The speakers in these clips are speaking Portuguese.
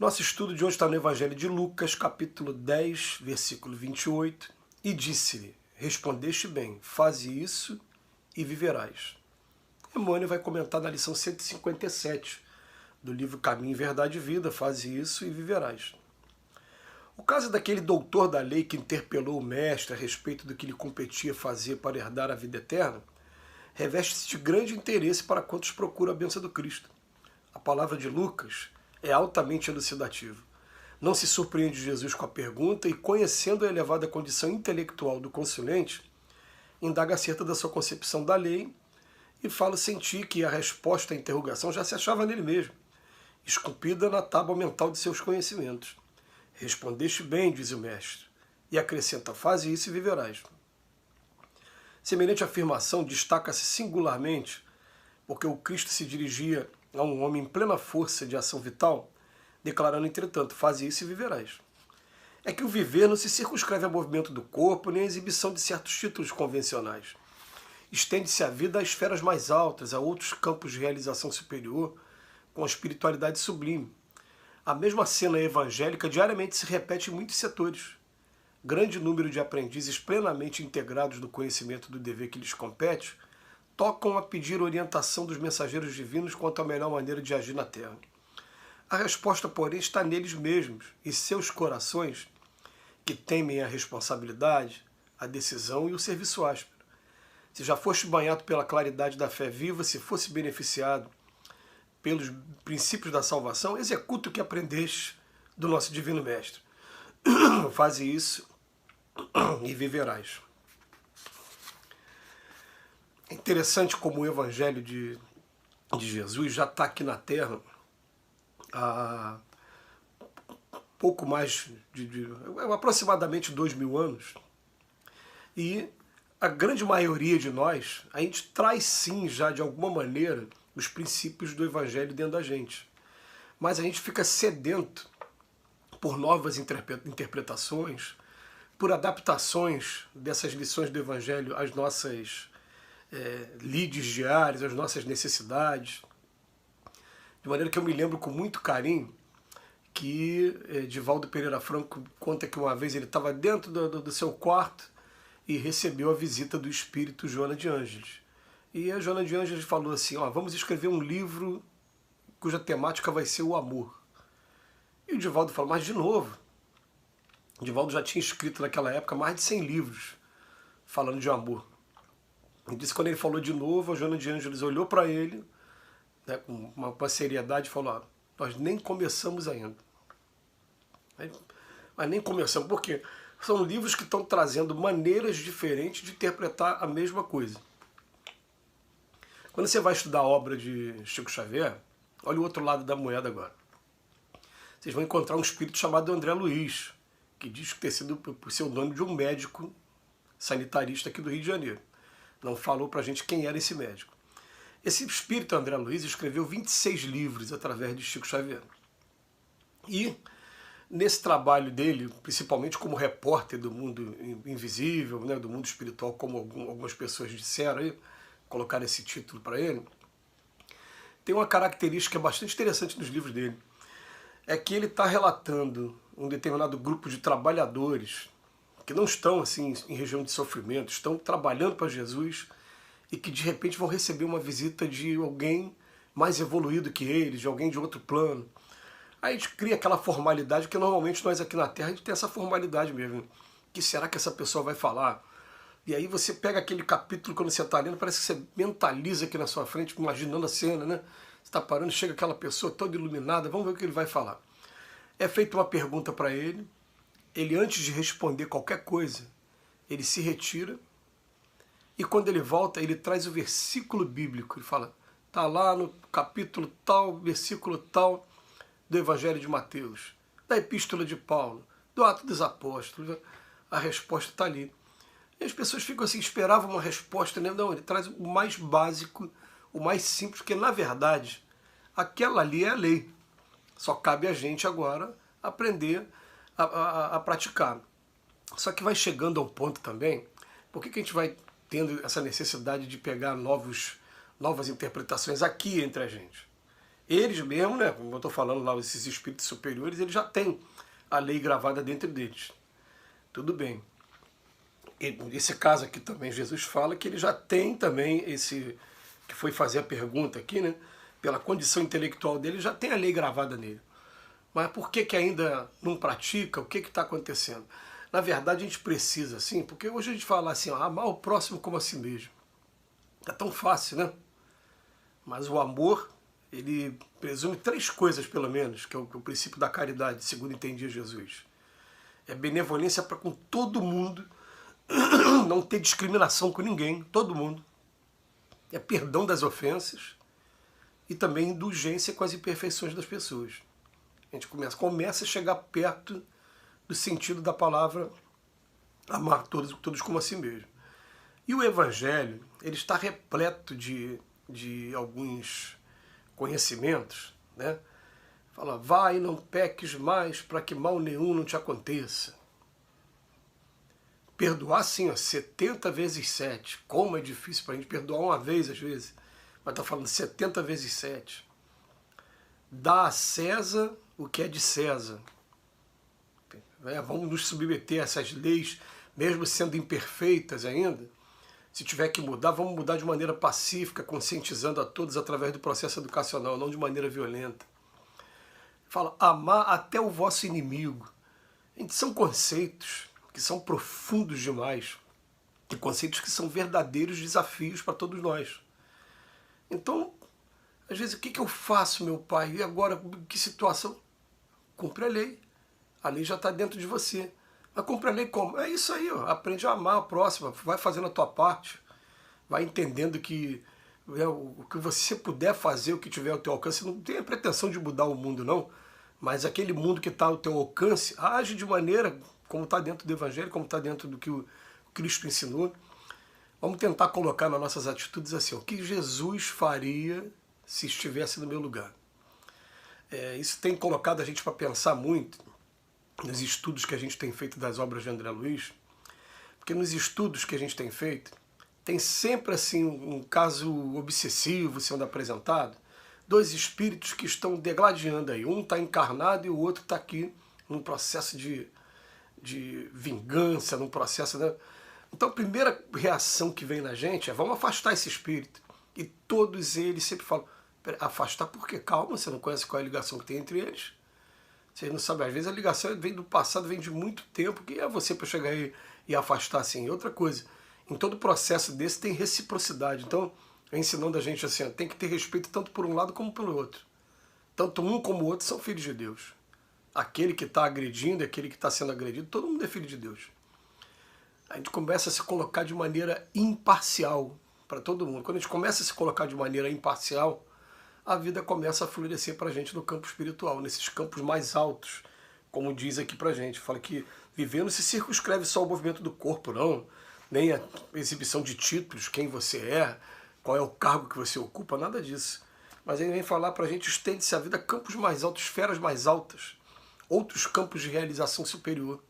Nosso estudo de hoje está no Evangelho de Lucas, capítulo 10, versículo 28. E disse-lhe: respondeste bem, faze isso e viverás. Emmanuel vai comentar na lição 157 do livro Caminho, Verdade e Vida: faze isso e viverás. O caso daquele doutor da lei que interpelou o mestre a respeito do que lhe competia fazer para herdar a vida eterna reveste-se de grande interesse para quantos procuram a bênção do Cristo. A palavra de Lucas é altamente elucidativa. Não se surpreende Jesus com a pergunta e, conhecendo a elevada condição intelectual do consulente, indaga acerca da sua concepção da lei e fala sentir que a resposta à interrogação já se achava nele mesmo, esculpida na tábua mental de seus conhecimentos. Respondeste bem, diz o mestre, e acrescenta: faze isso e viverás. Semelhante afirmação destaca-se singularmente porque o Cristo se dirigia a um homem em plena força de ação vital, declarando, entretanto: faze isso e viverás. É que o viver não se circunscreve ao movimento do corpo nem à exibição de certos títulos convencionais. Estende-se a vida a esferas mais altas, a outros campos de realização superior, com a espiritualidade sublime. A mesma cena evangélica diariamente se repete em muitos setores. Grande número de aprendizes plenamente integrados no conhecimento do dever que lhes compete tocam a pedir orientação dos mensageiros divinos quanto à melhor maneira de agir na Terra. A resposta, porém, está neles mesmos e seus corações, que temem a responsabilidade, a decisão e o serviço áspero. Se já foste banhado pela claridade da fé viva, se fosse beneficiado pelos princípios da salvação, executa o que aprendeste do nosso Divino Mestre. Faze isso e viverás. É interessante como o Evangelho de Jesus já está aqui na Terra há pouco mais de aproximadamente 2000 anos, e a grande maioria de nós, a gente traz sim já de alguma maneira os princípios do Evangelho dentro da gente, mas a gente fica sedento por novas interpretações, por adaptações dessas lições do Evangelho às nossas lides diárias, às nossas necessidades. De maneira que eu me lembro com muito carinho que Divaldo Pereira Franco conta que uma vez ele estava dentro do seu quarto e recebeu a visita do espírito Joana de Ângeles. E a Joana de Ângeles falou assim: vamos escrever um livro cuja temática vai ser o amor. E o Divaldo falou: mas de novo? O Divaldo já tinha escrito naquela época mais de 100 livros falando de amor. E disse que quando ele falou de novo, a Joana de Ângeles olhou para ele, né, com uma seriedade, e falou: nós nem começamos ainda. Mas nem começamos, porque são livros que estão trazendo maneiras diferentes de interpretar a mesma coisa. Quando você vai estudar a obra de Chico Xavier, olha o outro lado da moeda agora. Vocês vão encontrar um espírito chamado André Luiz, que diz ter sido o pseudônimo de um médico sanitarista aqui do Rio de Janeiro. Não falou pra gente quem era esse médico. Esse espírito André Luiz escreveu 26 livros através de Chico Xavier. E nesse trabalho dele, principalmente como repórter do mundo invisível, né, do mundo espiritual, como algumas pessoas disseram aí, colocaram esse título para ele, tem uma característica bastante interessante nos livros dele. É que ele está relatando um determinado grupo de trabalhadores que não estão assim em região de sofrimento, estão trabalhando para Jesus e que de repente vão receber uma visita de alguém mais evoluído que eles, de alguém de outro plano. Aí a gente cria aquela formalidade que normalmente nós aqui na Terra a gente tem essa formalidade mesmo. O que será que essa pessoa vai falar? E aí você pega aquele capítulo quando você está lendo, parece que você mentaliza aqui na sua frente, imaginando a cena, né? Você está parando, chega aquela pessoa toda iluminada, vamos ver o que ele vai falar. É feita uma pergunta para ele, antes de responder qualquer coisa, ele se retira, e quando ele volta, ele traz o versículo bíblico. Ele fala: está lá no capítulo tal, versículo tal, do Evangelho de Mateus, da Epístola de Paulo, do Atos dos Apóstolos. A resposta está ali. E as pessoas ficam assim, esperavam uma resposta, né? Não, ele traz o mais básico, o mais simples, porque na verdade, aquela ali é a lei. Só cabe a gente agora aprender a praticar. Só que vai chegando a um ponto também, por que a gente vai tendo essa necessidade de pegar novas interpretações aqui entre a gente? Eles mesmo, né, como eu estou falando lá, esses espíritos superiores, eles já têm a lei gravada dentro deles. Tudo bem. Esse caso aqui também, Jesus fala que ele já tem também esse, que foi fazer a pergunta aqui, né, pela condição intelectual dele, já tem a lei gravada nele. Mas por que que ainda não pratica? O que está acontecendo? Na verdade, a gente precisa, assim, porque hoje a gente fala assim, ó, amar o próximo como a si mesmo. É tão fácil, né? Mas o amor, ele presume 3 coisas, pelo menos, que é o princípio da caridade, segundo entendia Jesus. É benevolência para com todo mundo, não ter discriminação com ninguém, todo mundo. É perdão das ofensas e também indulgência com as imperfeições das pessoas. A gente começa a chegar perto do sentido da palavra amar todos como a si mesmo. E o Evangelho, ele está repleto de alguns conhecimentos, né? Fala, vai, não peques mais para que mal nenhum não te aconteça. Perdoar sim, ó, 70 vezes 7. Como é difícil para a gente perdoar uma vez às vezes. Mas está falando 70 vezes 7. Dá a César o que é de César. Vamos nos submeter a essas leis, mesmo sendo imperfeitas ainda. Se tiver que mudar, vamos mudar de maneira pacífica, conscientizando a todos através do processo educacional, não de maneira violenta. Fala, amar até o vosso inimigo. Gente, são conceitos que são profundos demais, e conceitos que são verdadeiros desafios para todos nós. Então, às vezes, o que eu faço, meu pai? E agora, que situação? Cumpre a lei. A lei já está dentro de você. Mas cumpre a lei como? É isso aí, ó. Aprende a amar a próxima, vai fazendo a tua parte, vai entendendo que o que você puder fazer, o que tiver ao teu alcance, não tem a pretensão de mudar o mundo, não, mas aquele mundo que está ao teu alcance, age de maneira como está dentro do Evangelho, como está dentro do que o Cristo ensinou. Vamos tentar colocar nas nossas atitudes assim, o que Jesus faria se estivesse no meu lugar. Isso tem colocado a gente para pensar muito nos estudos que a gente tem feito das obras de André Luiz, porque nos estudos que a gente tem feito, tem sempre assim um caso obsessivo sendo apresentado, 2 espíritos que estão degladiando aí, um está encarnado e o outro está aqui num processo de vingança, num processo, né? Então a primeira reação que vem na gente é, vamos afastar esse espírito. E todos eles sempre falam, afastar por quê? Calma, você não conhece qual é a ligação que tem entre eles. Vocês não sabem, às vezes a ligação vem do passado, vem de muito tempo, que é você para chegar aí e afastar assim. Outra coisa, em todo processo desse tem reciprocidade. Então, ensinando a gente assim, tem que ter respeito tanto por um lado como pelo outro. Tanto um como o outro são filhos de Deus. Aquele que está agredindo, aquele que está sendo agredido, todo mundo é filho de Deus. A gente começa a se colocar de maneira imparcial para todo mundo. Quando a gente começa a se colocar de maneira imparcial, a vida começa a florescer para a gente no campo espiritual, nesses campos mais altos, como diz aqui para a gente. Fala que viver não se circunscreve só ao movimento do corpo, não, nem a exibição de títulos, quem você é, qual é o cargo que você ocupa, nada disso. Mas ele vem falar para a gente, estende-se a vida a campos mais altos, esferas mais altas, outros campos de realização superior.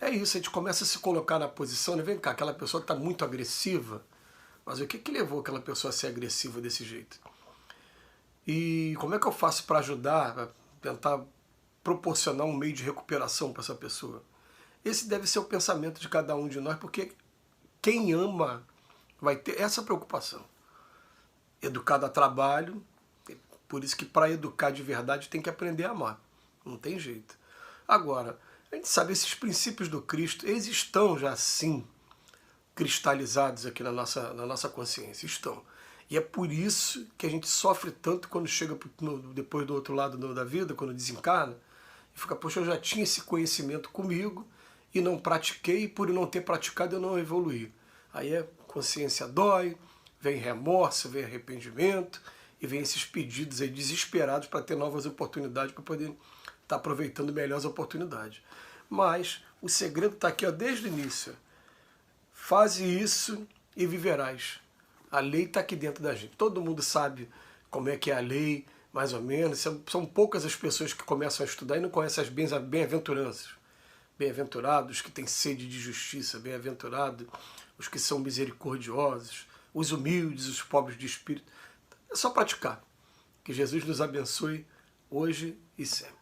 É isso, a gente começa a se colocar na posição, né? Vem cá, aquela pessoa está muito agressiva, mas o que levou aquela pessoa a ser agressiva desse jeito? E como é que eu faço para ajudar, para tentar proporcionar um meio de recuperação para essa pessoa? Esse deve ser o pensamento de cada um de nós, porque quem ama vai ter essa preocupação. Educar dá trabalho, por isso que para educar de verdade tem que aprender a amar. Não tem jeito. Agora, a gente sabe, esses princípios do Cristo, eles estão já assim cristalizados aqui na nossa consciência, estão. E é por isso que a gente sofre tanto quando chega depois do outro lado da vida, quando desencarna, e fica, poxa, eu já tinha esse conhecimento comigo e não pratiquei, e por não ter praticado eu não evoluí. Aí a consciência dói, vem remorso, vem arrependimento, e vem esses pedidos aí desesperados para ter novas oportunidades, para poder estar aproveitando melhor as oportunidades. Mas o segredo está aqui, ó, desde o início. Faze isso e viverás. A lei está aqui dentro da gente. Todo mundo sabe como é que é a lei, mais ou menos. São poucas as pessoas que começam a estudar e não conhecem as bem-aventuranças. Bem-aventurados que têm sede de justiça, bem-aventurados os que são misericordiosos, os humildes, os pobres de espírito. É só praticar. Que Jesus nos abençoe hoje e sempre.